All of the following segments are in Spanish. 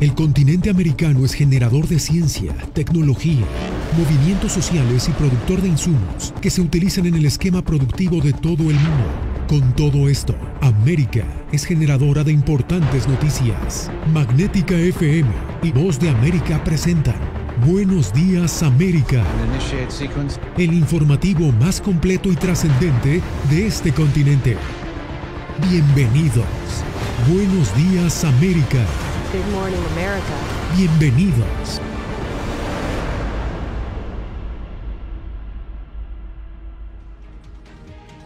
El continente americano es generador de ciencia, tecnología, movimientos sociales y productor de insumos que se utilizan en el esquema productivo de todo el mundo. Con todo esto, América es generadora de importantes noticias. Magnética FM y Voz de América presentan Buenos Días América, el informativo más completo y trascendente de este continente. Bienvenidos. Buenos Días América. Good morning, America. Bienvenidos.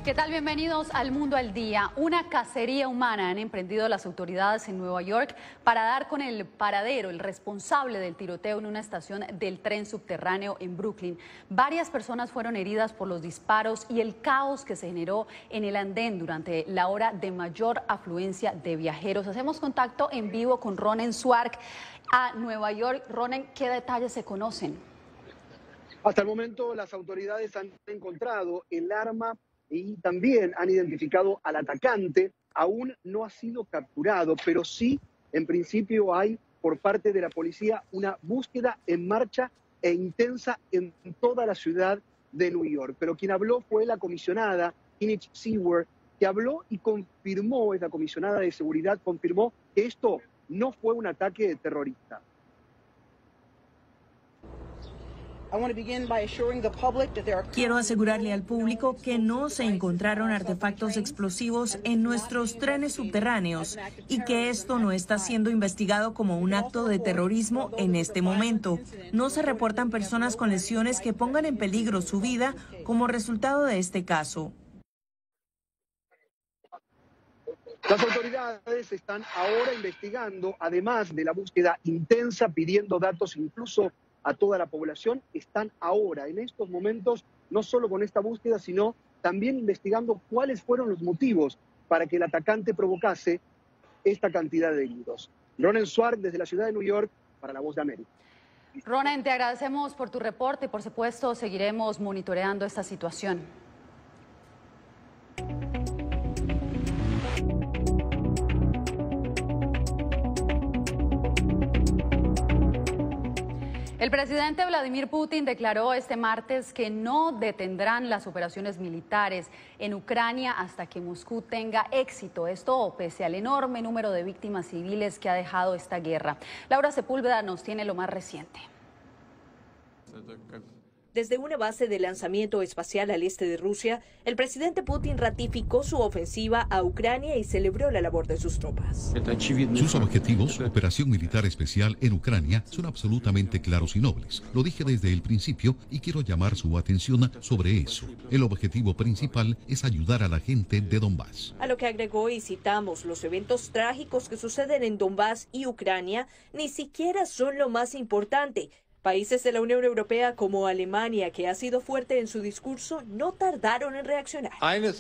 ¿Qué tal? Bienvenidos al Mundo al Día. Una cacería humana han emprendido las autoridades en Nueva York para dar con el paradero, el responsable del tiroteo en una estación del tren subterráneo en Brooklyn. Varias personas fueron heridas por los disparos y el caos que se generó en el andén durante la hora de mayor afluencia de viajeros. Hacemos contacto en vivo con Ronen Swartz a Nueva York. Ronen, ¿qué detalles se conocen? Hasta el momento las autoridades han encontrado el arma y también han identificado al atacante. Aún no ha sido capturado, pero sí, en principio, hay por parte de la policía una búsqueda en marcha e intensa en toda la ciudad de Nueva York. Pero quien habló fue la comisionada Kenneth Seward, que habló y confirmó, es la comisionada de seguridad, confirmó que esto no fue un ataque terrorista. Quiero asegurarle al público que no se encontraron artefactos explosivos en nuestros trenes subterráneos y que esto no está siendo investigado como un acto de terrorismo en este momento. No se reportan personas con lesiones que pongan en peligro su vida como resultado de este caso. Las autoridades están ahora investigando, además de la búsqueda intensa, pidiendo datos incluso a toda la población, están ahora, en estos momentos, no solo con esta búsqueda, sino también investigando cuáles fueron los motivos para que el atacante provocase esta cantidad de heridos. Ronen Swartz, desde la ciudad de Nueva York, para La Voz de América. Ronen, te agradecemos por tu reporte y, por supuesto, seguiremos monitoreando esta situación. El presidente Vladimir Putin declaró este martes que no detendrán las operaciones militares en Ucrania hasta que Moscú tenga éxito. Esto pese al enorme número de víctimas civiles que ha dejado esta guerra. Laura Sepúlveda nos tiene lo más reciente. Desde una base de lanzamiento espacial al este de Rusia, el presidente Putin ratificó su ofensiva a Ucrania y celebró la labor de sus tropas. Sus objetivos, operación militar especial en Ucrania, son absolutamente claros y nobles. Lo dije desde el principio y quiero llamar su atención sobre eso. El objetivo principal es ayudar a la gente de Donbass. A lo que agregó, y citamos, los eventos trágicos que suceden en Donbass y Ucrania ni siquiera son lo más importante. Países de la Unión Europea como Alemania, que ha sido fuerte en su discurso, no tardaron en reaccionar.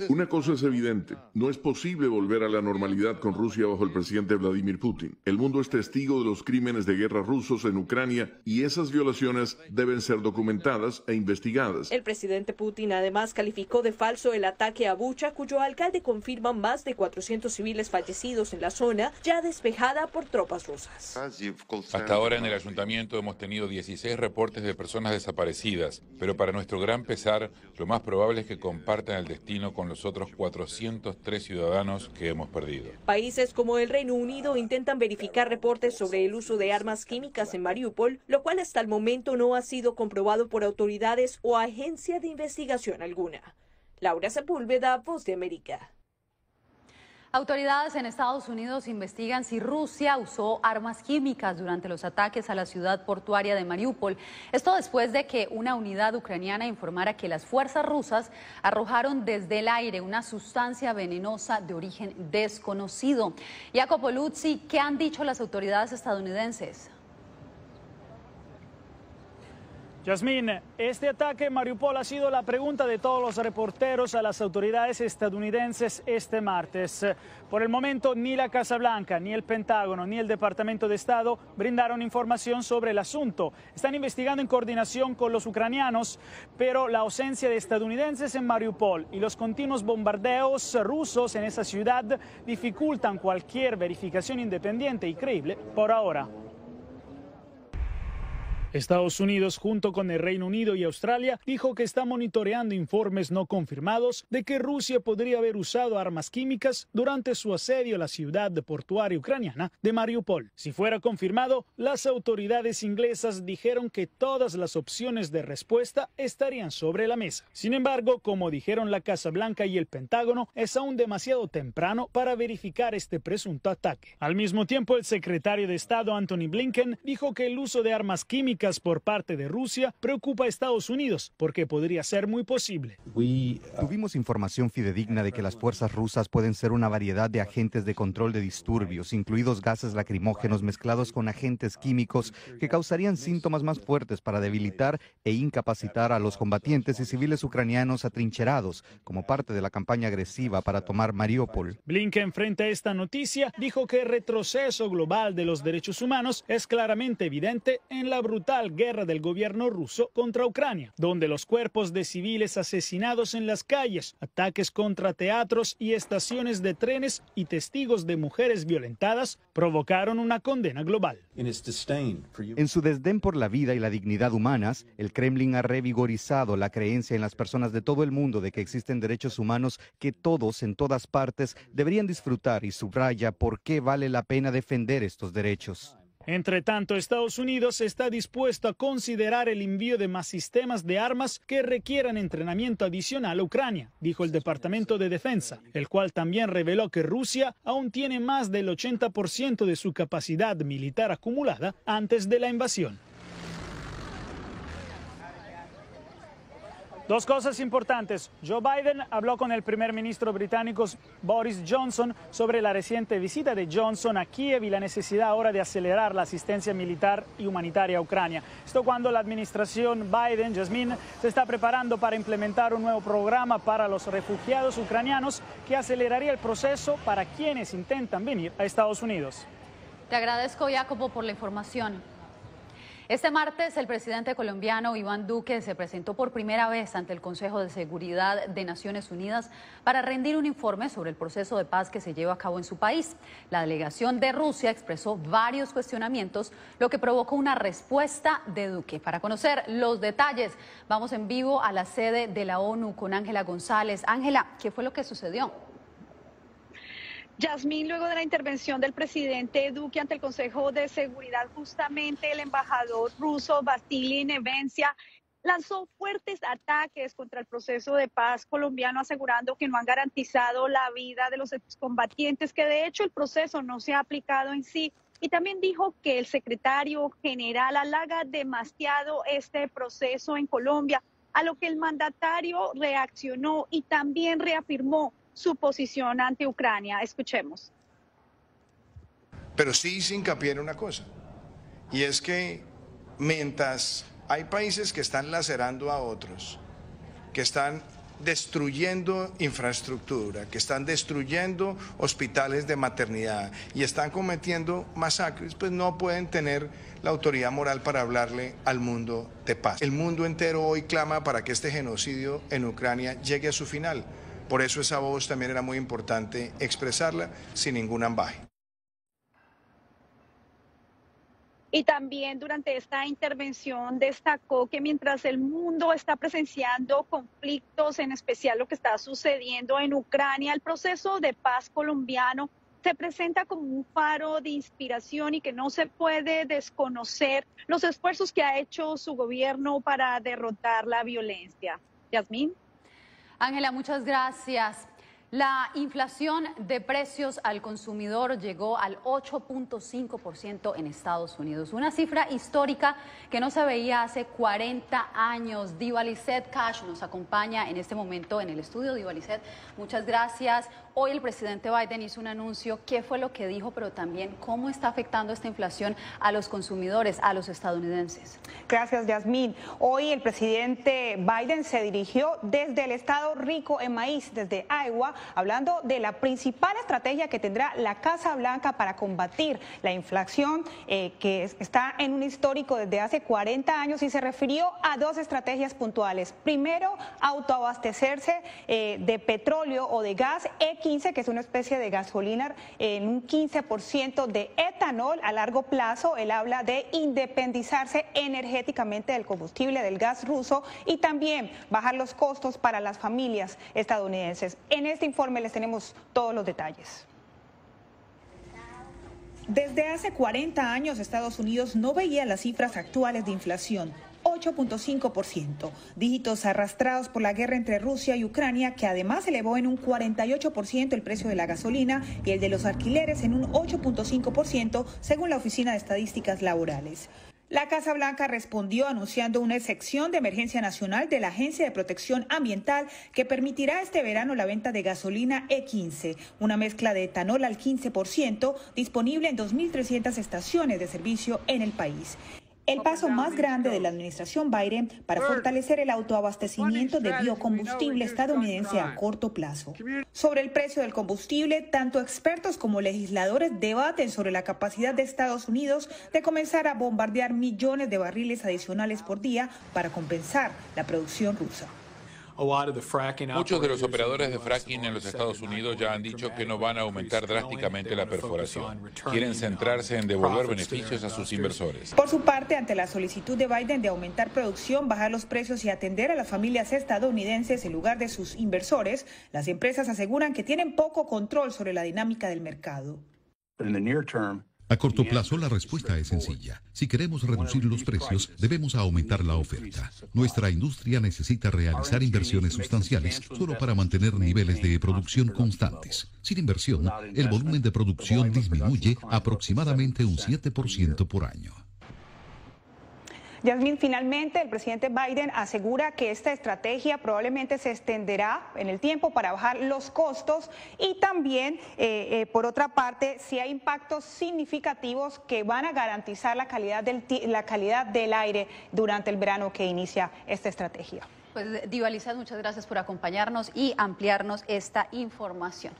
Una cosa es evidente, no es posible volver a la normalidad con Rusia bajo el presidente Vladimir Putin. El mundo es testigo de los crímenes de guerra rusos en Ucrania y esas violaciones deben ser documentadas e investigadas. El presidente Putin además calificó de falso el ataque a Bucha, cuyo alcalde confirma más de 400 civiles fallecidos en la zona, ya despejada por tropas rusas. Hasta ahora en el ayuntamiento hemos tenido 16 reportes de personas desaparecidas, pero para nuestro gran pesar, lo más probable es que compartan el destino con los otros 403 ciudadanos que hemos perdido. Países como el Reino Unido intentan verificar reportes sobre el uso de armas químicas en Mariupol, lo cual hasta el momento no ha sido comprobado por autoridades o agencia de investigación alguna. Laura Sepúlveda, Voz de América. Autoridades en Estados Unidos investigan si Rusia usó armas químicas durante los ataques a la ciudad portuaria de Mariupol. Esto después de que una unidad ucraniana informara que las fuerzas rusas arrojaron desde el aire una sustancia venenosa de origen desconocido. Jacopo Luzzi, ¿qué han dicho las autoridades estadounidenses? Yasmín, este ataque en Mariupol ha sido la pregunta de todos los reporteros a las autoridades estadounidenses este martes. Por el momento, ni la Casa Blanca, ni el Pentágono, ni el Departamento de Estado brindaron información sobre el asunto. Están investigando en coordinación con los ucranianos, pero la ausencia de estadounidenses en Mariupol y los continuos bombardeos rusos en esa ciudad dificultan cualquier verificación independiente y creíble por ahora. Estados Unidos, junto con el Reino Unido y Australia, dijo que está monitoreando informes no confirmados de que Rusia podría haber usado armas químicas durante su asedio a la ciudad portuaria ucraniana de Mariupol. Si fuera confirmado, las autoridades inglesas dijeron que todas las opciones de respuesta estarían sobre la mesa. Sin embargo, como dijeron la Casa Blanca y el Pentágono, es aún demasiado temprano para verificar este presunto ataque. Al mismo tiempo, el secretario de Estado Antony Blinken dijo que el uso de armas químicas por parte de Rusia preocupa a Estados Unidos porque podría ser muy posible. Tuvimos información fidedigna de que las fuerzas rusas pueden ser una variedad de agentes de control de disturbios, incluidos gases lacrimógenos mezclados con agentes químicos que causarían síntomas más fuertes para debilitar e incapacitar a los combatientes y civiles ucranianos atrincherados como parte de la campaña agresiva para tomar Mariupol. Blinken, frente a esta noticia, dijo que el retroceso global de los derechos humanos es claramente evidente en la brutal guerra del gobierno ruso contra Ucrania, donde los cuerpos de civiles asesinados en las calles, ataques contra teatros y estaciones de trenes y testigos de mujeres violentadas provocaron una condena global. En su desdén por la vida y la dignidad humanas, el Kremlin ha revigorizado la creencia en las personas de todo el mundo de que existen derechos humanos que todos en todas partes deberían disfrutar y subraya por qué vale la pena defender estos derechos. Entre tanto, Estados Unidos está dispuesto a considerar el envío de más sistemas de armas que requieran entrenamiento adicional a Ucrania, dijo el Departamento de Defensa, el cual también reveló que Rusia aún tiene más del 80% de su capacidad militar acumulada antes de la invasión. Dos cosas importantes. Joe Biden habló con el primer ministro británico Boris Johnson sobre la reciente visita de Johnson a Kiev y la necesidad ahora de acelerar la asistencia militar y humanitaria a Ucrania. Esto cuando la administración Biden, Yasmín, se está preparando para implementar un nuevo programa para los refugiados ucranianos que aceleraría el proceso para quienes intentan venir a Estados Unidos. Te agradezco, Jacobo, por la información. Este martes, el presidente colombiano Iván Duque se presentó por primera vez ante el Consejo de Seguridad de Naciones Unidas para rendir un informe sobre el proceso de paz que se lleva a cabo en su país. La delegación de Rusia expresó varios cuestionamientos, lo que provocó una respuesta de Duque. Para conocer los detalles, vamos en vivo a la sede de la ONU con Ángela González. Ángela, ¿qué fue lo que sucedió? Yasmín, luego de la intervención del presidente Duque ante el Consejo de Seguridad, justamente el embajador ruso Vasily Nevencia lanzó fuertes ataques contra el proceso de paz colombiano, asegurando que no han garantizado la vida de los excombatientes, que de hecho el proceso no se ha aplicado en sí. Y también dijo que el secretario general halaga demasiado este proceso en Colombia, a lo que el mandatario reaccionó y también reafirmó su posición ante Ucrania. Escuchemos. Pero sí hice hincapié en una cosa, y es que mientras hay países que están lacerando a otros, que están destruyendo infraestructura, que están destruyendo hospitales de maternidad y están cometiendo masacres, pues no pueden tener la autoridad moral para hablarle al mundo de paz. El mundo entero hoy clama para que este genocidio en Ucrania llegue a su final. Por eso esa voz también era muy importante expresarla sin ningún ambaje. Y también durante esta intervención destacó que mientras el mundo está presenciando conflictos, en especial lo que está sucediendo en Ucrania, el proceso de paz colombiano se presenta como un faro de inspiración y que no se puede desconocer los esfuerzos que ha hecho su gobierno para derrotar la violencia. Yasmín. Ángela, muchas gracias. La inflación de precios al consumidor llegó al 8.5% en Estados Unidos, una cifra histórica que no se veía hace 40 años. Diva Lizeth Cash nos acompaña en este momento en el estudio. Diva Lizeth, muchas gracias. Hoy el presidente Biden hizo un anuncio. ¿Qué fue lo que dijo? Pero también, ¿cómo está afectando esta inflación a los consumidores, a los estadounidenses? Gracias, Yasmín. Hoy el presidente Biden se dirigió desde el estado rico en maíz, desde Iowa, hablando de la principal estrategia que tendrá la Casa Blanca para combatir la inflación que está en un histórico desde hace 40 años, y se refirió a dos estrategias puntuales. Primero, autoabastecerse de petróleo o de gas E15, que es una especie de gasolina, en un 15% de etanol a largo plazo. Él habla de independizarse energéticamente del combustible, del gas ruso, y también bajar los costos para las familias estadounidenses. En este informe les tenemos todos los detalles. Desde hace 40 años, Estados Unidos no veía las cifras actuales de inflación. 8.5%, dígitos arrastrados por la guerra entre Rusia y Ucrania, que además elevó en un 48% el precio de la gasolina y el de los alquileres en un 8.5%, según la Oficina de Estadísticas Laborales. La Casa Blanca respondió anunciando una sección de emergencia nacional de la Agencia de Protección Ambiental que permitirá este verano la venta de gasolina E15, una mezcla de etanol al 15%, disponible en 2.300 estaciones de servicio en el país. El paso más grande de la administración Biden para fortalecer el autoabastecimiento de biocombustible estadounidense a corto plazo. Sobre el precio del combustible, tanto expertos como legisladores debaten sobre la capacidad de Estados Unidos de comenzar a bombardear millones de barriles adicionales por día para compensar la producción rusa. Muchos de los operadores de fracking en los Estados Unidos ya han dicho que no van a aumentar drásticamente la perforación. Quieren centrarse en devolver beneficios a sus inversores. Por su parte, ante la solicitud de Biden de aumentar producción, bajar los precios y atender a las familias estadounidenses en lugar de sus inversores, las empresas aseguran que tienen poco control sobre la dinámica del mercado. A corto plazo, la respuesta es sencilla. Si queremos reducir los precios, debemos aumentar la oferta. Nuestra industria necesita realizar inversiones sustanciales solo para mantener niveles de producción constantes. Sin inversión, el volumen de producción disminuye aproximadamente un 7% por año. Yasmín, finalmente el presidente Biden asegura que esta estrategia probablemente se extenderá en el tiempo para bajar los costos y también, por otra parte, si hay impactos significativos que van a garantizar la calidad del aire durante el verano que inicia esta estrategia. Pues, Diva Lizeth, muchas gracias por acompañarnos y ampliarnos esta información.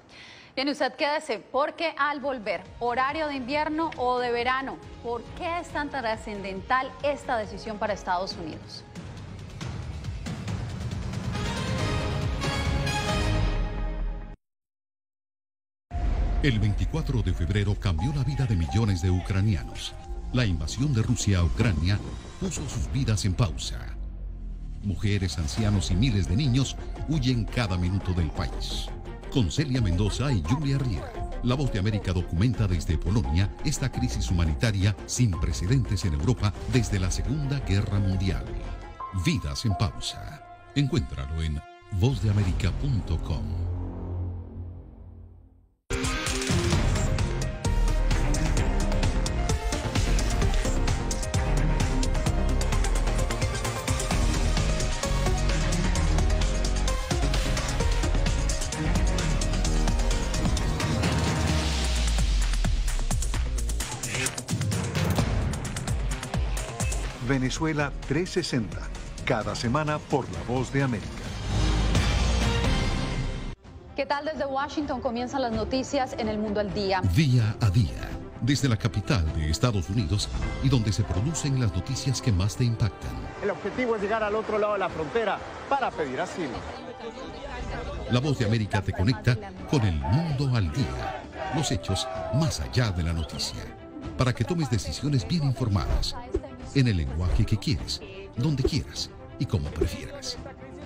Bien, usted quédese, porque al volver, horario de invierno o de verano, ¿por qué es tan trascendental esta decisión para Estados Unidos? El 24 de febrero cambió la vida de millones de ucranianos. La invasión de Rusia a Ucrania puso sus vidas en pausa. Mujeres, ancianos y miles de niños huyen cada minuto del país. Con Celia Mendoza y Julia Riera, La Voz de América documenta desde Polonia esta crisis humanitaria sin precedentes en Europa desde la Segunda Guerra Mundial. Vidas en pausa. Encuéntralo en vozdeamerica.com. Venezuela 360, cada semana por La Voz de América. ¿Qué tal? Desde Washington comienzan las noticias en El Mundo al Día. Día a día, desde la capital de Estados Unidos y donde se producen las noticias que más te impactan. El objetivo es llegar al otro lado de la frontera para pedir asilo. La Voz de América te conecta con El Mundo al Día, los hechos más allá de la noticia, para que tomes decisiones bien informadas, en el lenguaje que quieres, donde quieras y como prefieras.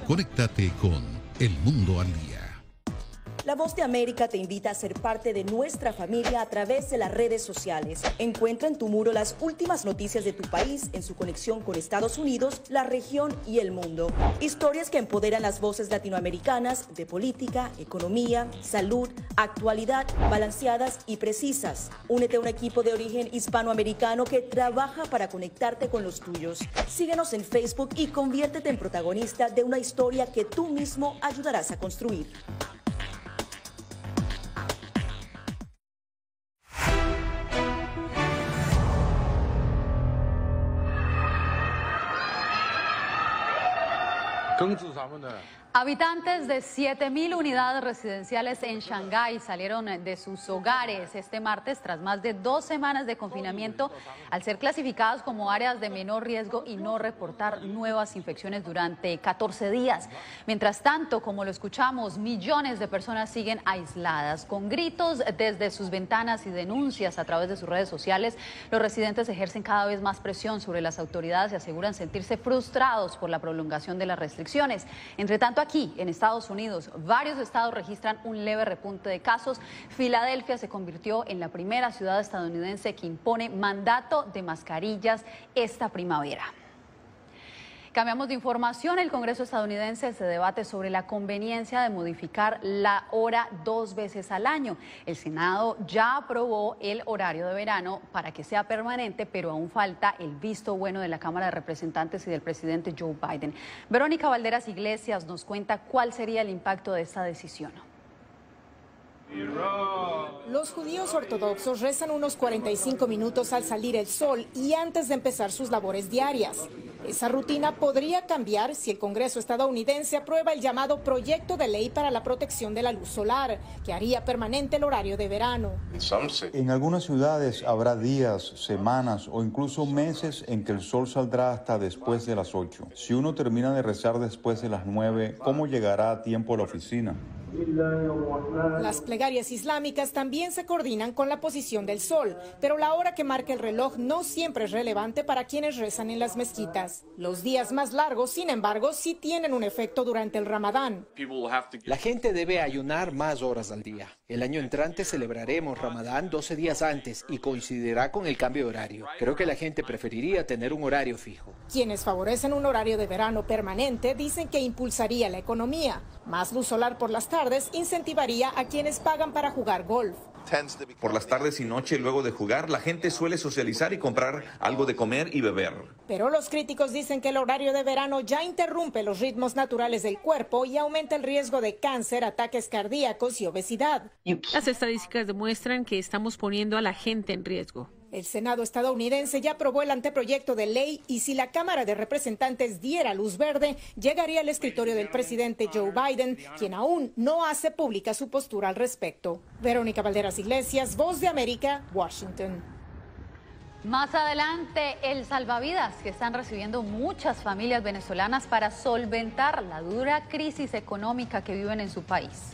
Conéctate con El Mundo al Día. La Voz de América te invita a ser parte de nuestra familia a través de las redes sociales. Encuentra en tu muro las últimas noticias de tu país en su conexión con Estados Unidos, la región y el mundo. Historias que empoderan las voces latinoamericanas de política, economía, salud, actualidad, balanceadas y precisas. Únete a un equipo de origen hispanoamericano que trabaja para conectarte con los tuyos. Síguenos en Facebook y conviértete en protagonista de una historia que tú mismo ayudarás a construir. Habitantes de 7.000 unidades residenciales en Shanghái salieron de sus hogares este martes tras más de 2 semanas de confinamiento al ser clasificados como áreas de menor riesgo y no reportar nuevas infecciones durante 14 días. Mientras tanto, como lo escuchamos, millones de personas siguen aisladas. Con gritos desde sus ventanas y denuncias a través de sus redes sociales, los residentes ejercen cada vez más presión sobre las autoridades y aseguran sentirse frustrados por la prolongación de las restricciones. Entre tanto, aquí, en Estados Unidos, varios estados registran un leve repunte de casos. Filadelfia se convirtió en la primera ciudad estadounidense que impone mandato de mascarillas esta primavera. Cambiamos de información. El Congreso estadounidense se debate sobre la conveniencia de modificar la hora 2 veces al año. El Senado ya aprobó el horario de verano para que sea permanente, pero aún falta el visto bueno de la Cámara de Representantes y del presidente Joe Biden. Verónica Valderas Iglesias nos cuenta cuál sería el impacto de esta decisión. Los judíos ortodoxos rezan unos 45 minutos al salir el sol y antes de empezar sus labores diarias. Esa rutina podría cambiar si el Congreso estadounidense aprueba el llamado proyecto de ley para la protección de la luz solar, que haría permanente el horario de verano. En algunas ciudades habrá días, semanas o incluso meses en que el sol saldrá hasta después de las 8. Si uno termina de rezar después de las 9, ¿cómo llegará a tiempo a la oficina? Las plegarias islámicas también se coordinan con la posición del sol, pero la hora que marca el reloj no siempre es relevante para quienes rezan en las mezquitas. Los días más largos, sin embargo, sí tienen un efecto durante el Ramadán. La gente debe ayunar más horas al día. El año entrante celebraremos Ramadán 12 días antes y coincidirá con el cambio de horario. Creo que la gente preferiría tener un horario fijo. Quienes favorecen un horario de verano permanente dicen que impulsaría la economía. Más luz solar por las tardes incentivaría a quienes pagan para jugar golf. Por las tardes y noche, luego de jugar, la gente suele socializar y comprar algo de comer y beber. Pero los críticos dicen que el horario de verano ya interrumpe los ritmos naturales del cuerpo y aumenta el riesgo de cáncer, ataques cardíacos y obesidad. Las estadísticas demuestran que estamos poniendo a la gente en riesgo. El Senado estadounidense ya aprobó el anteproyecto de ley y si la Cámara de Representantes diera luz verde, llegaría al escritorio del presidente Joe Biden, quien aún no hace pública su postura al respecto. Verónica Valderas Iglesias, Voz de América, Washington. Más adelante, el salvavidas que están recibiendo muchas familias venezolanas para solventar la dura crisis económica que viven en su país.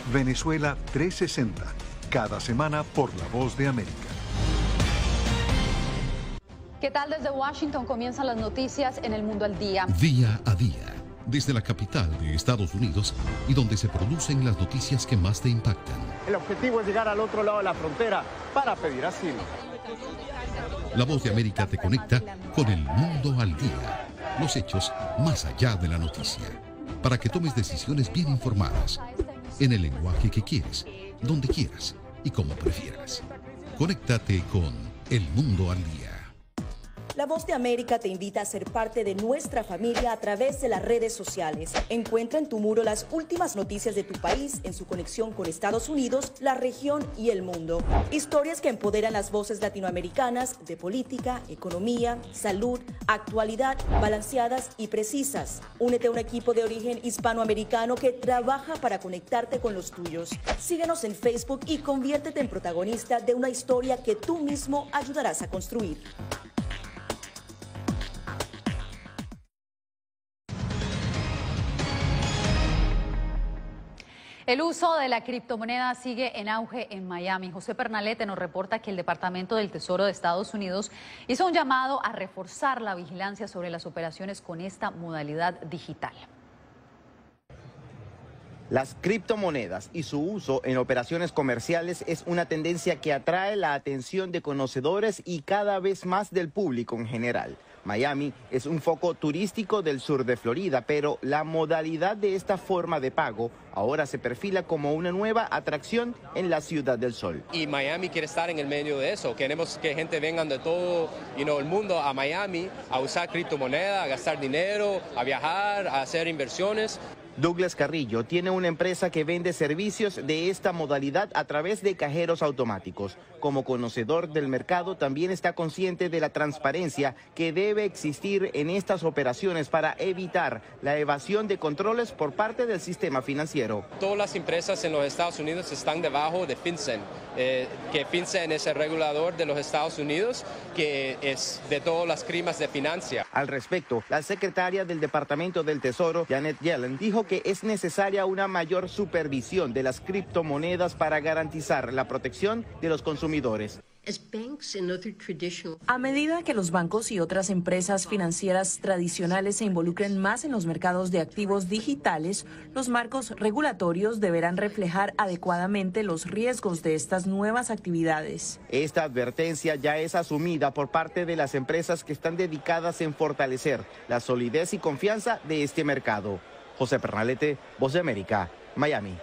Venezuela 360, cada semana por La Voz de América. ¿Qué tal? Desde Washington comienzan las noticias en El Mundo al Día. Día a día, desde la capital de Estados Unidos y donde se producen las noticias que más te impactan. El objetivo es llegar al otro lado de la frontera para pedir asilo. La Voz de América te conecta con El Mundo al Día. Los hechos más allá de la noticia. Para que tomes decisiones bien informadas. En el lenguaje que quieres, donde quieras y como prefieras. Conéctate con El Mundo al Día. La Voz de América te invita a ser parte de nuestra familia a través de las redes sociales. Encuentra en tu muro las últimas noticias de tu país en su conexión con Estados Unidos, la región y el mundo. Historias que empoderan las voces latinoamericanas de política, economía, salud, actualidad, balanceadas y precisas. Únete a un equipo de origen hispanoamericano que trabaja para conectarte con los tuyos. Síguenos en Facebook y conviértete en protagonista de una historia que tú mismo ayudarás a construir. El uso de la criptomoneda sigue en auge en Miami. José Pernalete nos reporta que el Departamento del Tesoro de Estados Unidos hizo un llamado a reforzar la vigilancia sobre las operaciones con esta modalidad digital. Las criptomonedas y su uso en operaciones comerciales es una tendencia que atrae la atención de conocedores y cada vez más del público en general. Miami es un foco turístico del sur de Florida, pero la modalidad de esta forma de pago ahora se perfila como una nueva atracción en la Ciudad del Sol. Y Miami quiere estar en el medio de eso. Queremos que gente venga de todo el mundo a Miami a usar criptomonedas, a gastar dinero, a viajar, a hacer inversiones. Douglas Carrillo tiene una empresa que vende servicios de esta modalidad a través de cajeros automáticos. Como conocedor del mercado, también está consciente de la transparencia que debe existir en estas operaciones para evitar la evasión de controles por parte del sistema financiero. Todas las empresas en los Estados Unidos están debajo de FinCEN, que FinCEN es el regulador de los Estados Unidos, que es de todas las crímenes de financia. Al respecto, la secretaria del Departamento del Tesoro, Janet Yellen, dijo que es necesaria una mayor supervisión de las criptomonedas para garantizar la protección de los consumidores. A medida que los bancos y otras empresas financieras tradicionales se involucren más en los mercados de activos digitales, los marcos regulatorios deberán reflejar adecuadamente los riesgos de estas nuevas actividades. Esta advertencia ya es asumida por parte de las empresas que están dedicadas en fortalecer la solidez y confianza de este mercado. José Pernalete, Voz de América, Miami.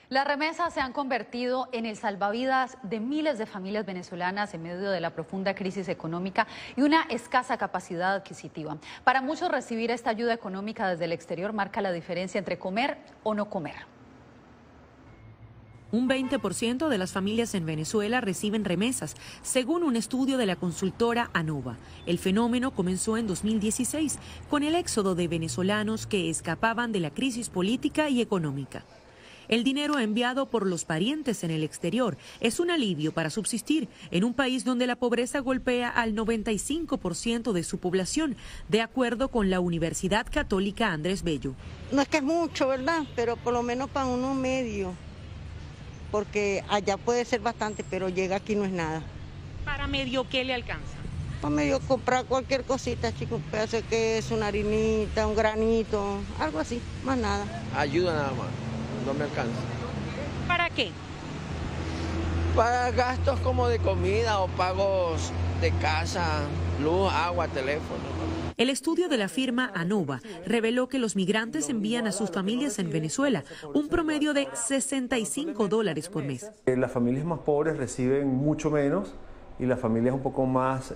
Las remesas se han convertido en el salvavidas de miles de familias venezolanas en medio de la profunda crisis económica y una escasa capacidad adquisitiva. Para muchos, recibir esta ayuda económica desde el exterior marca la diferencia entre comer o no comer. Un 20% de las familias en Venezuela reciben remesas, según un estudio de la consultora ANOVA. El fenómeno comenzó en 2016 con el éxodo de venezolanos que escapaban de la crisis política y económica. El dinero enviado por los parientes en el exterior es un alivio para subsistir en un país donde la pobreza golpea al 95% de su población, de acuerdo con la Universidad Católica Andrés Bello. No es que es mucho, ¿verdad? Pero por lo menos para uno medio, porque allá puede ser bastante, pero llega aquí no es nada. ¿Para medio qué le alcanza? Para medio comprar cualquier cosita, chico, un pedazo de queso, una harinita, un granito, algo así, más nada. Ayuda nada más. No me alcanza. ¿Para qué? Para gastos como de comida o pagos de casa, luz, agua, teléfono. El estudio de la firma ANOVA reveló que los migrantes envían a sus familias en Venezuela un promedio de $65 por mes. Las familias más pobres reciben mucho menos y las familias un poco más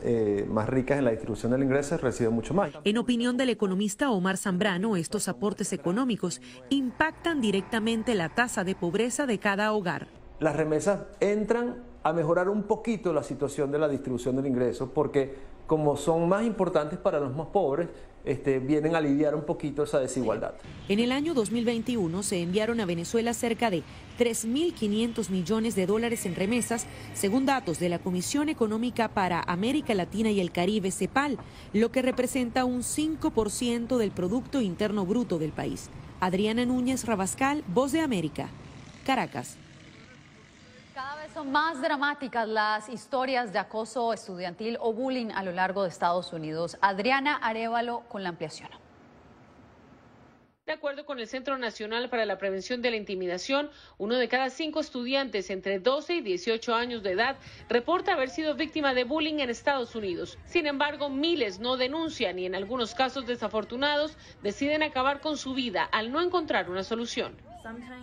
ricas en la distribución del ingreso reciben mucho más. En opinión del economista Omar Zambrano, estos aportes económicos impactan directamente la tasa de pobreza de cada hogar. Las remesas entran a mejorar un poquito la situación de la distribución del ingreso porque como son más importantes para los más pobres, vienen a aliviar un poquito esa desigualdad. En el año 2021 se enviaron a Venezuela cerca de 3.500 millones de dólares en remesas, según datos de la Comisión Económica para América Latina y el Caribe, CEPAL, lo que representa un 5% del Producto Interno Bruto del país. Adriana Núñez Rabascal, Voz de América, Caracas. Cada vez son más dramáticas las historias de acoso estudiantil o bullying a lo largo de Estados Unidos. Adriana Arévalo con la ampliación. De acuerdo con el Centro Nacional para la Prevención de la Intimidación, 1 de cada 5 estudiantes entre 12 y 18 años de edad reporta haber sido víctima de bullying en Estados Unidos. Sin embargo, miles no denuncian y en algunos casos desafortunados deciden acabar con su vida al no encontrar una solución.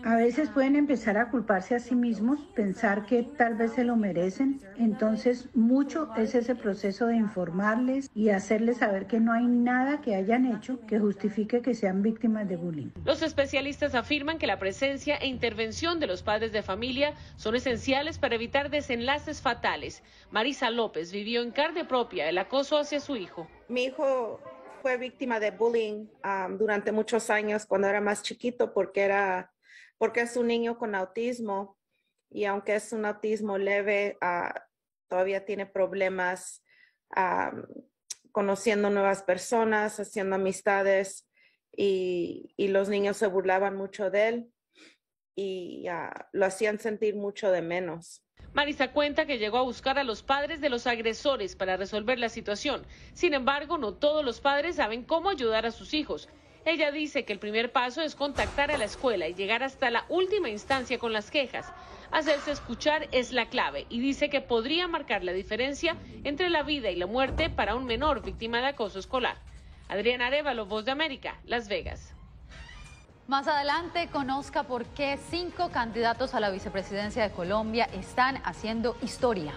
A veces pueden empezar a culparse a sí mismos, pensar que tal vez se lo merecen. Entonces, mucho es ese proceso de informarles y hacerles saber que no hay nada que hayan hecho que justifique que sean víctimas de bullying. Los especialistas afirman que la presencia e intervención de los padres de familia son esenciales para evitar desenlaces fatales. Marisa López vivió en carne propia el acoso hacia su hijo. Mi hijo fue víctima de bullying durante muchos años cuando era más chiquito porque es un niño con autismo y aunque es un autismo leve, todavía tiene problemas conociendo nuevas personas, haciendo amistades y los niños se burlaban mucho de él. y lo hacían sentir mucho de menos. Marisa cuenta que llegó a buscar a los padres de los agresores para resolver la situación. Sin embargo, no todos los padres saben cómo ayudar a sus hijos. Ella dice que el primer paso es contactar a la escuela y llegar hasta la última instancia con las quejas. Hacerse escuchar es la clave y dice que podría marcar la diferencia entre la vida y la muerte para un menor víctima de acoso escolar. Adriana Arévalo, Voz de América, Las Vegas. Más adelante conozca por qué 5 candidatos a la vicepresidencia de Colombia están haciendo historia.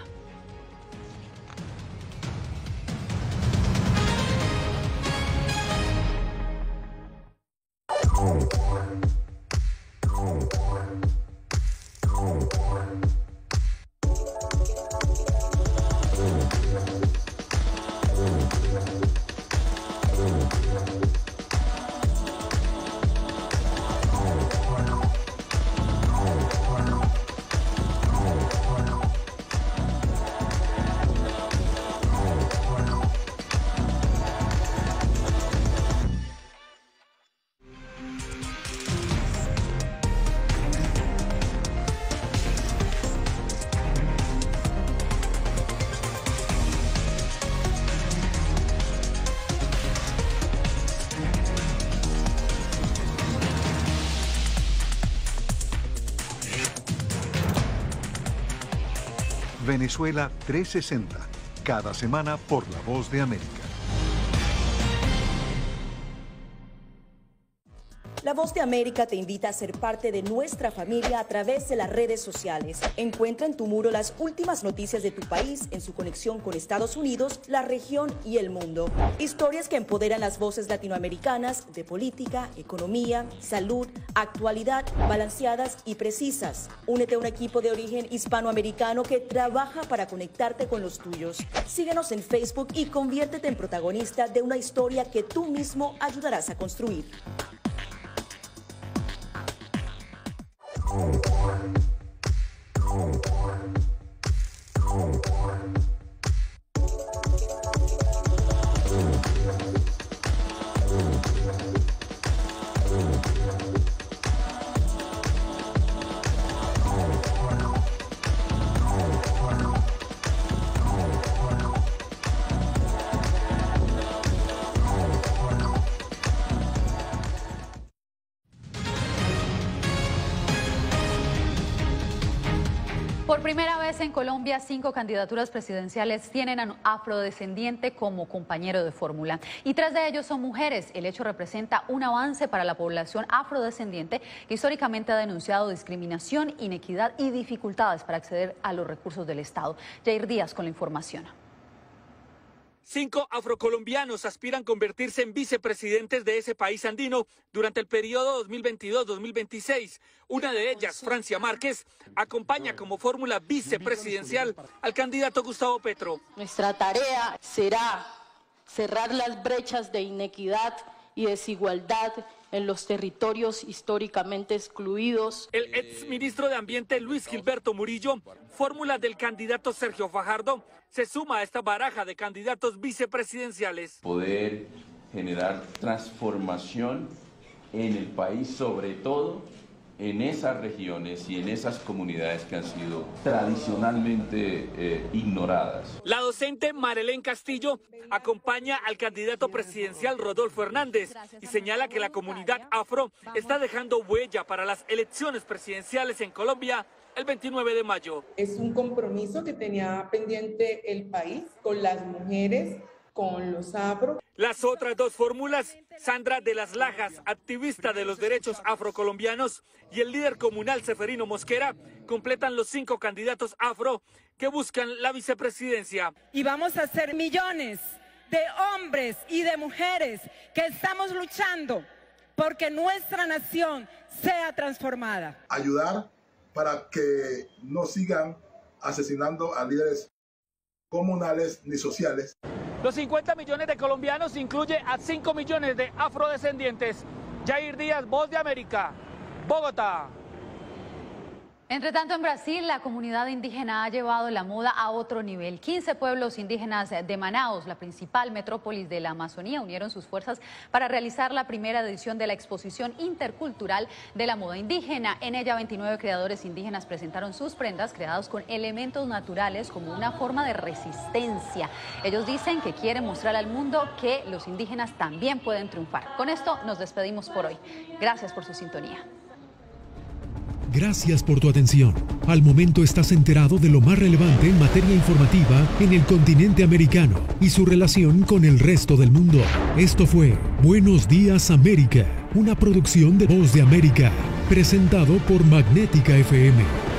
Venezuela 360, cada semana por La Voz de América. La Voz de América te invita a ser parte de nuestra familia a través de las redes sociales. Encuentra en tu muro las últimas noticias de tu país en su conexión con Estados Unidos, la región y el mundo. Historias que empoderan las voces latinoamericanas de política, economía, salud, actualidad, balanceadas y precisas. Únete a un equipo de origen hispanoamericano que trabaja para conectarte con los tuyos. Síguenos en Facebook y conviértete en protagonista de una historia que tú mismo ayudarás a construir. Por primera vez en Colombia, 5 candidaturas presidenciales tienen a un afrodescendiente como compañero de fórmula. Y 3 de ellos son mujeres. El hecho representa un avance para la población afrodescendiente que históricamente ha denunciado discriminación, inequidad y dificultades para acceder a los recursos del Estado. Jair Díaz con la información. 5 afrocolombianos aspiran a convertirse en vicepresidentes de ese país andino durante el periodo 2022-2026. Una de ellas, Francia Márquez, acompaña como fórmula vicepresidencial al candidato Gustavo Petro. Nuestra tarea será cerrar las brechas de inequidad y desigualdad en los territorios históricamente excluidos. El exministro de Ambiente Luis Gilberto Murillo, fórmula del candidato Sergio Fajardo, se suma a esta baraja de candidatos vicepresidenciales. Poder generar transformación en el país, sobre todo en esas regiones y en esas comunidades que han sido tradicionalmente ignoradas. La docente Marelén Castillo acompaña al candidato presidencial Rodolfo Hernández y señala que la comunidad afro está dejando huella para las elecciones presidenciales en Colombia el 29 de mayo. Es un compromiso que tenía pendiente el país con las mujeres, con los afro. Las otras 2 fórmulas, Sandra de las Lajas, activista de los derechos afrocolombianos, y el líder comunal Seferino Mosquera, completan los 5 candidatos afro que buscan la vicepresidencia. Y vamos a ser millones de hombres y de mujeres que estamos luchando porque nuestra nación sea transformada. Ayudar para que no sigan asesinando a líderes comunales ni sociales. Los 50 millones de colombianos incluye a 5 millones de afrodescendientes. Jair Díaz, Voz de América, Bogotá. Entre tanto, en Brasil, la comunidad indígena ha llevado la moda a otro nivel. 15 pueblos indígenas de Manaus, la principal metrópolis de la Amazonía, unieron sus fuerzas para realizar la primera edición de la exposición intercultural de la moda indígena. En ella, 29 creadores indígenas presentaron sus prendas creadas con elementos naturales como una forma de resistencia. Ellos dicen que quieren mostrar al mundo que los indígenas también pueden triunfar. Con esto nos despedimos por hoy. Gracias por su sintonía. Gracias por tu atención. Al momento estás enterado de lo más relevante en materia informativa en el continente americano y su relación con el resto del mundo. Esto fue Buenos Días América, una producción de Voz de América, presentado por Magnética FM.